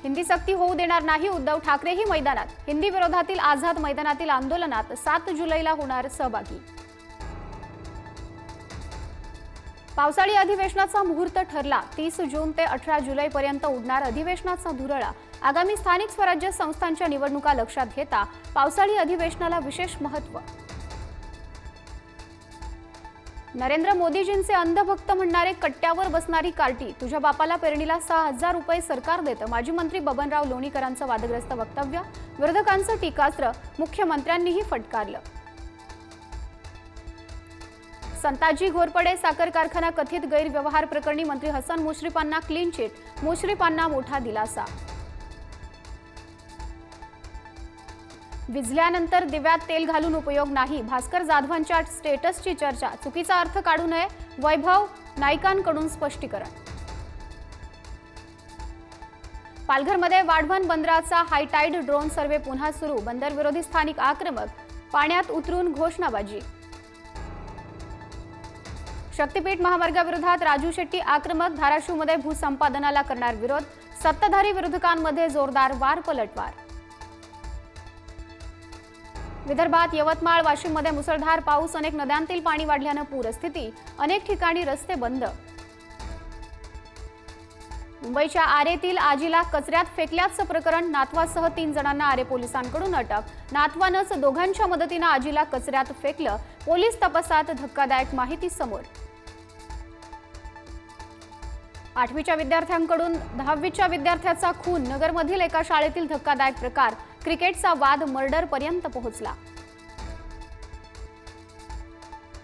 हिंदी सक्ती होऊ देणार नाही, उद्धव ठाकरेही मैदानात। हिंदी विरोधातील आझाद मैदानातील आंदोलनात 7 जुलैला होणार सहभागी। पावसाळी अधिवेशनाचा मुहूर्त ठरला। 30 जून ते 18 जुलैपर्यंत उडणार अधिवेशनाचा धुरळा। आगामी स्थानिक स्वराज्य संस्थांच्या निवडणुका लक्षात घेता पावसाळी अधिवेशनाला विशेष महत्त्व। नरेंद्र मोदीजींचे अंधभक्त म्हणणारे कट्ट्यावर बसणारी कार्टी, तुझ्या बापाला पेरणीला 6,000 रुपये सरकार देतं। माजी मंत्री बबनराव लोणीकरांचं वादग्रस्त वक्तव्य, विरोधकांचं टीकास्त्र, मुख्यमंत्र्यांनीही फटकारलं। संताजी घोरपडे साखर कारखाना कथित गैरव्यवहार प्रकरणी मंत्री हसन मुश्रीफांना क्लीन चिट, मुश्रीफांना मोठा दिलासा। विझल्यानंतर दिव्यात तेल घालून उपयोग नाही, भास्कर जाधवांच्या स्टेटसची चर्चा, चुकीचा अर्थ काढू नये, वैभव नाईकांकडून स्पष्टीकरण। पालघरमध्ये वाढवण बंदराचा हायटाईड ड्रोन सर्व्हे पुन्हा सुरू, बंदर विरोधी स्थानिक आक्रमक, पाण्यात उतरून घोषणाबाजी। शक्तीपीठ महामार्गाविरोधात राजू शेट्टी आक्रमक, धाराशिवमध्ये भूसंपादनाला करणार विरोध, सत्ताधारी विरोधकांमध्ये जोरदार वार पलटवार। विदर्भात यवतमाळ, वाशिममध्ये मुसळधार पाऊस, अनेक नद्यांतील पाणी वाढल्यानं पूरस्थिती, अनेक ठिकाणी रस्ते बंद। मुंबईच्या आरेतील आजीला कचऱ्यात फेकल्याचं प्रकरण, नातवासह 3 जणांना आरे पोलिसांकडून अटक। नातवानंच दोघांच्या मदतीनं आजीला कचऱ्यात फेकलं, पोलीस तपासात धक्कादायक माहिती समोर। 8वीच्या विद्यार्थ्यांकडून 10वीच्या विद्यार्थ्याचा खून, नगरमधील एका शाळेतील धक्कादायक प्रकार, क्रिकेटचा वाद मर्डर पर्यंत पोहोचला।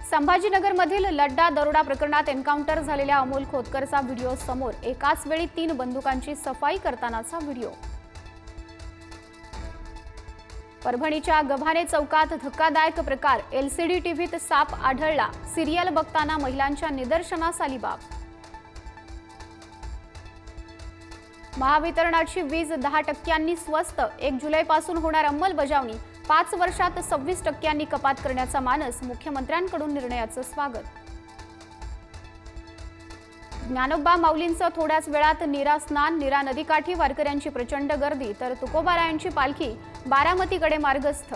संभाजीनगरमधील लड्डा दरोडा प्रकरणात एन्काउंटर झालेल्या अमोल खोतकरचा व्हिडिओ समोर, एकाच वेळी 3 बंदुकांची सफाई करतानाचा व्हिडिओ। परभणीच्या गव्हाणे चौकात धक्कादायक प्रकार, LCD टीव्हीत साप आढळला, सिरियल बघताना महिलांच्या निदर्शनास आली बाब। महावितरणाची वीज 10% स्वस्त, 1 जुलैपासून होणार अंमलबजावणी, 5 वर्षात 26% कपात करण्याचा मानस, मुख्यमंत्र्यांकडून निर्णयाचं स्वागत। ज्ञानोबा माऊलींचं थोड्याच वेळात नीरा स्नान, नीरा नदीकाठी वारकऱ्यांची प्रचंड गर्दी, तर तुकोबारायांची पालखी बारामतीकडे मार्गस्थ।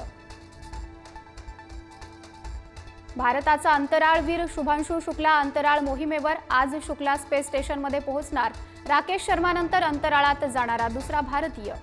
भारताचा अंतराळवीर शुभांशु शुक्ला अंतराळ मोहिमेवर, आज शुक्ला स्पेस स्टेशनमध्ये पोहोचणार। राकेश शर्मानंतर अंतराळात जाणारा दुसरा भारतीय।